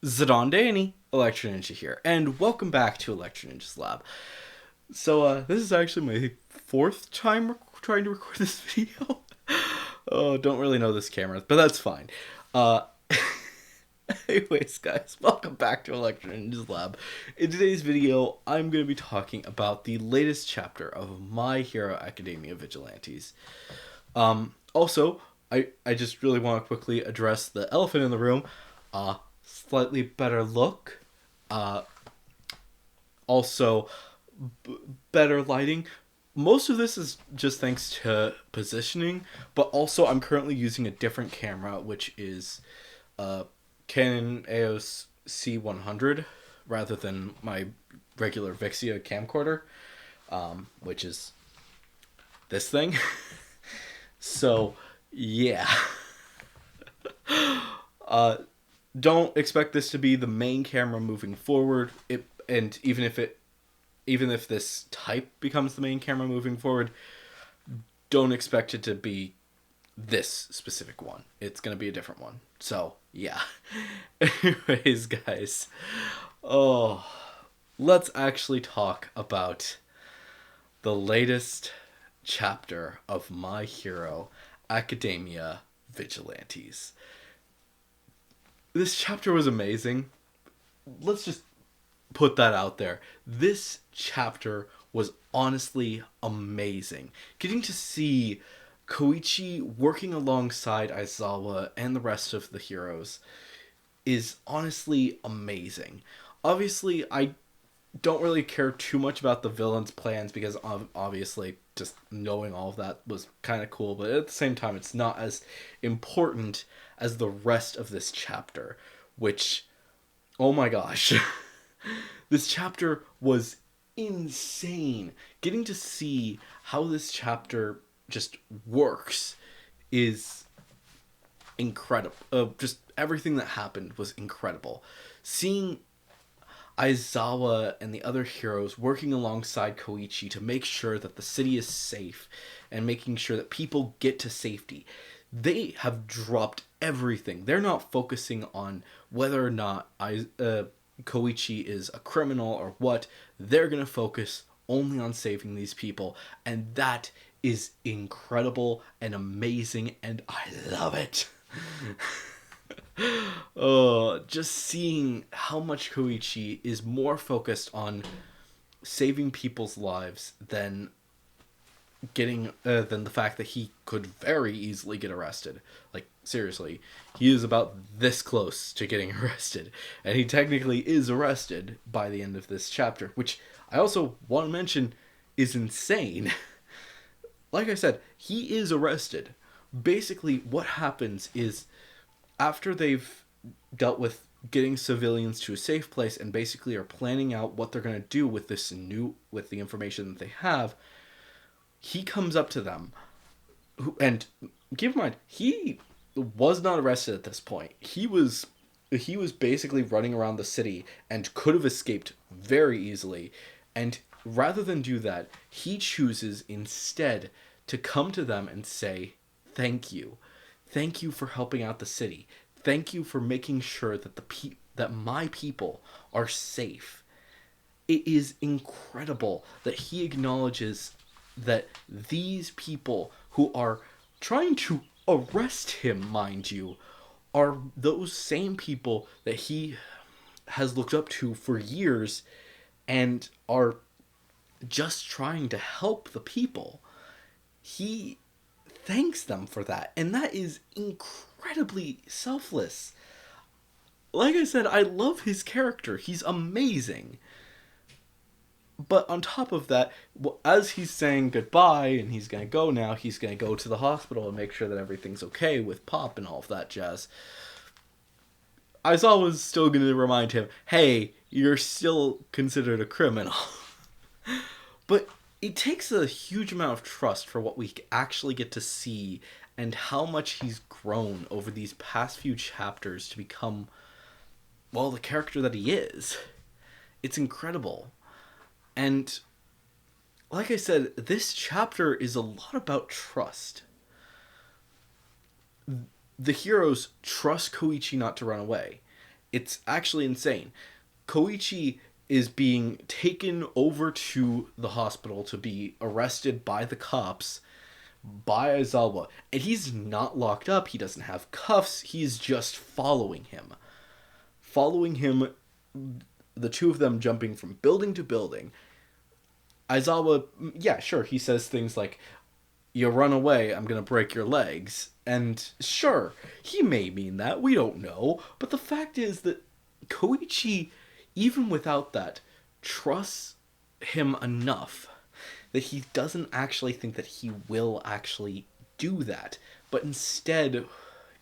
Zadon Electro Ninja here, and welcome back to Electro Ninja's Lab. This is actually my fourth time trying to record this video. Oh, don't really know this camera, but that's fine. Uh, Anyways, guys, welcome back to Electro Ninja's Lab. In today's video, I'm going to be talking about the latest chapter of My Hero Academia Vigilantes. Also, I just really want to quickly address the elephant in the room. Slightly better look. Uh, also, better lighting. Most of this is just thanks to positioning, but also I'm currently using a different camera, which is Canon EOS C100, rather than my regular Vixia camcorder, which is this thing. So, yeah. Don't expect this to be the main camera moving forward. Even if this type becomes the main camera moving forward, don't expect it to be this specific one. It's gonna be a different one. So yeah. Anyways, guys, oh, let's actually talk about the latest chapter of My Hero Academia Vigilantes. This chapter was amazing. Let's just put that out there. This chapter was honestly amazing. Getting to see Koichi working alongside Aizawa and the rest of the heroes is honestly amazing. Obviously, I don't really care too much about the villains' plans because obviously just knowing all of that was kind of cool, but at the same time it's not as important as the rest of this chapter, which, oh my gosh. This chapter was insane. Getting to see how this chapter just works is incredible. Just everything that happened was incredible. Seeing Aizawa and the other heroes working alongside Koichi to make sure that the city is safe and making sure that people get to safety. They have dropped everything. They're not focusing on whether or not Koichi is a criminal or what. They're going to focus only on saving these people. And that is incredible and amazing, and I love it. Just seeing how much Koichi is more focused on saving people's lives than than the fact that he could very easily get arrested. Like, seriously, he is about this close to getting arrested, and he technically is arrested by the end of this chapter, which I also want to mention is insane. Like I said, he is arrested. Basically, what happens is, after they've dealt with getting civilians to a safe place and basically are planning out what they're going to do with the information that they have, he comes up to them, and keep in mind, he was not arrested at this point. He was basically running around the city and could have escaped very easily, and rather than do that, he chooses instead to come to them and say, "Thank you. Thank you for helping out the city. Thank you for making sure that that my people are safe." It is incredible that he acknowledges that these people who are trying to arrest him, mind you, are those same people that he has looked up to for years and are just trying to help the people. He thanks them for that, and that is incredibly selfless. Like I said, I love his character. He's amazing. But on top of that, as he's saying goodbye and he's going to go now, he's going to go to the hospital and make sure that everything's okay with Pop and all of that jazz. Aizawa's still going to remind him, hey, you're still considered a criminal. But it takes a huge amount of trust for what we actually get to see and how much he's grown over these past few chapters to become, well, the character that he is. It's incredible. And like I said, this chapter is a lot about trust. The heroes trust Koichi not to run away. It's actually insane. Koichi is being taken over to the hospital to be arrested by the cops by Aizawa, and he's not locked up. He doesn't have cuffs. He's just following him. Following him, the two of them jumping from building to building. Aizawa, yeah, sure, he says things like, "You run away, I'm gonna break your legs." And sure, he may mean that, we don't know. But the fact is that Koichi, even without that, trusts him enough that he doesn't actually think that he will actually do that, but instead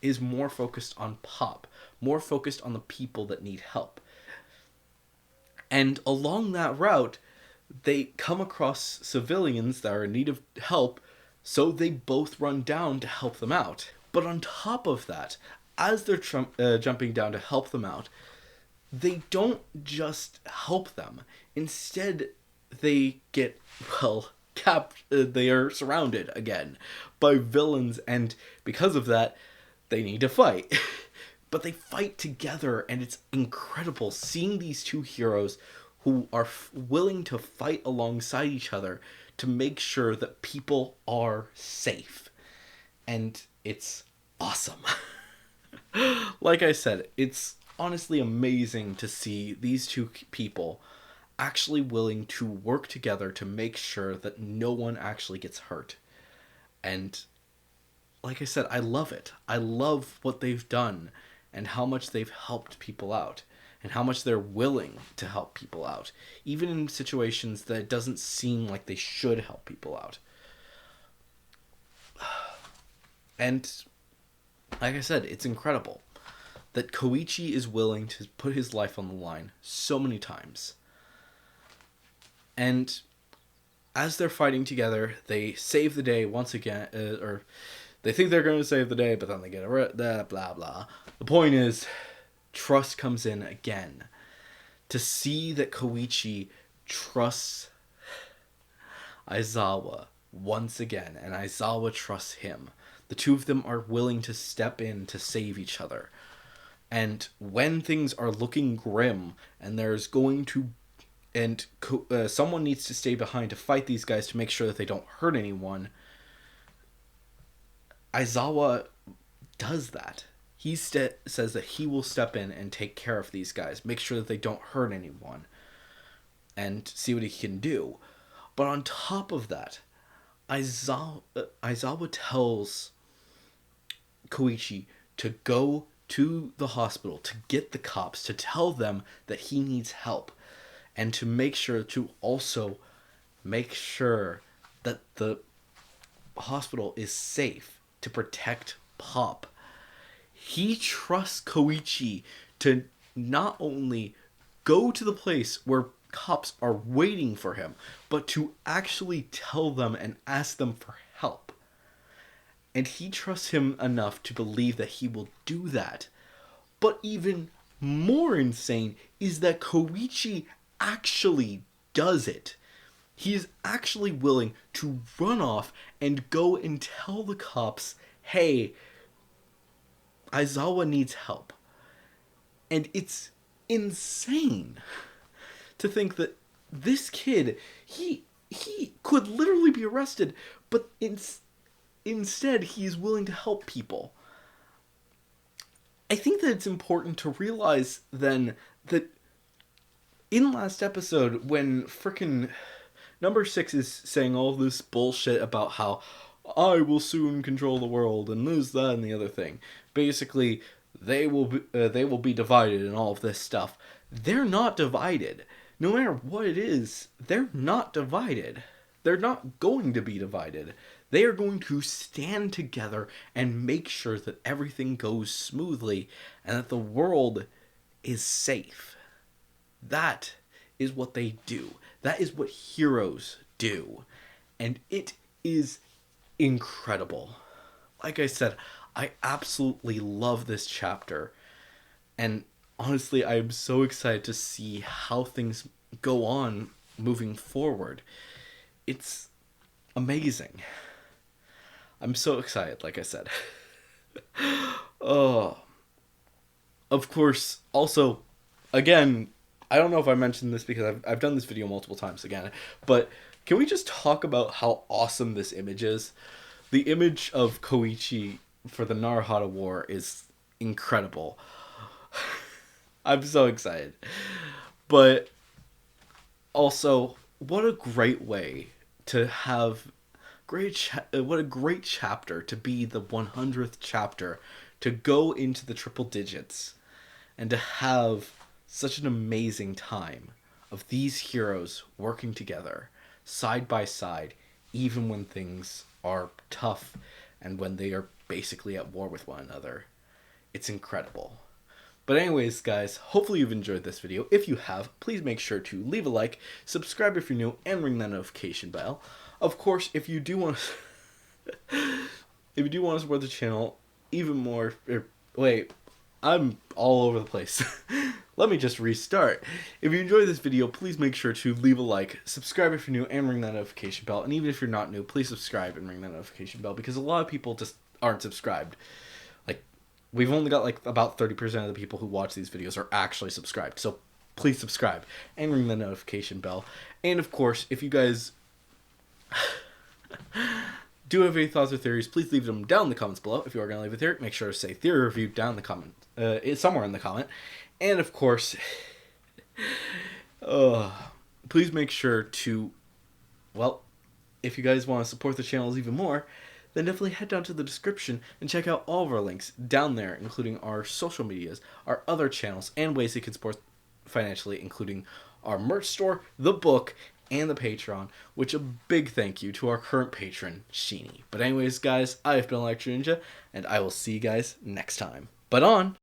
is more focused on Pop, more focused on the people that need help. And along that route, they come across civilians that are in need of help, so they both run down to help them out. But on top of that, as they're jumping down to help them out, they don't just help them. Instead, they get, well, they are surrounded again by villains, and because of that, they need to fight. But they fight together, and it's incredible seeing these two heroes who are willing to fight alongside each other to make sure that people are safe. And it's awesome. Like I said, it's honestly amazing to see these two people actually willing to work together to make sure that no one actually gets hurt. And like I said, I love it. I love what they've done and how much they've helped people out and how much they're willing to help people out, even in situations that it doesn't seem like they should help people out. And like I said, it's incredible that Koichi is willing to put his life on the line so many times. And as they're fighting together, they save the day once again, or they think they're going to save the day, but then they get blah, blah. The point is, trust comes in again. To see that Koichi trusts Aizawa once again, and Aizawa trusts him. The two of them are willing to step in to save each other. And when things are looking grim, and there's going to... and someone needs to stay behind to fight these guys to make sure that they don't hurt anyone, Aizawa does that. He says that he will step in and take care of these guys, make sure that they don't hurt anyone, and see what he can do. But on top of that, Aizawa tells Koichi to go to the hospital, to get the cops, to tell them that he needs help, and to make sure that the hospital is safe to protect Pop. He trusts Koichi to not only go to the place where cops are waiting for him, but to actually tell them and ask them for help. And he trusts him enough to believe that he will do that. But even more insane is that Koichi actually does it. He is actually willing to run off and go and tell the cops, hey, Aizawa needs help. And it's insane to think that this kid, he could literally be arrested, but instead he's willing to help people. I think that it's important to realize then that in last episode, when frickin' number 6 is saying all this bullshit about how I will soon control the world and this, that, and the other thing, basically they will be divided and all of this stuff. They're not divided. No matter what it is, they're not divided. They're not going to be divided. They are going to stand together and make sure that everything goes smoothly and that the world is safe. That is what they do. That is what heroes do. And it is incredible. Like I said, I absolutely love this chapter. And honestly, I'm so excited to see how things go on moving forward. It's amazing. I'm so excited, like I said. Oh. Of course, also, again, I don't know if I mentioned this because I've done this video multiple times again, but can we just talk about how awesome this image is? The image of Koichi for the Naruhata War is incredible. I'm so excited. But also, what a great way to have what a great chapter to be the 100th chapter, to go into the triple digits and to have such an amazing time of these heroes working together side by side, even when things are tough and when they are basically at war with one another. It's incredible. But anyways, guys, hopefully you've enjoyed this video. If you have, please make sure to leave a like, subscribe if you're new, and ring that notification bell. Of course, if you do want to, if you do want to support the channel even more, wait, I'm all over the place. Let me just restart. If you enjoyed this video, please make sure to leave a like, subscribe if you're new, and ring that notification bell. And even if you're not new, please subscribe and ring that notification bell, because a lot of people just aren't subscribed. Like, we've only got like about 30% of the people who watch these videos are actually subscribed. So please subscribe and ring the notification bell. And of course, if you guys do have any thoughts or theories, please leave them down in the comments below. If you are going to leave a theory, make sure to say theory review down in the comment, somewhere in the comment. And of course, please make sure to, well, if you guys want to support the channels even more, then definitely head down to the description and check out all of our links down there, including our social medias, our other channels, and ways you can support financially, including our merch store, the book, and the Patreon, which a big thank you to our current patron, Sheeny. But anyways, guys, I have been Electro Ninja, and I will see you guys next time. But on!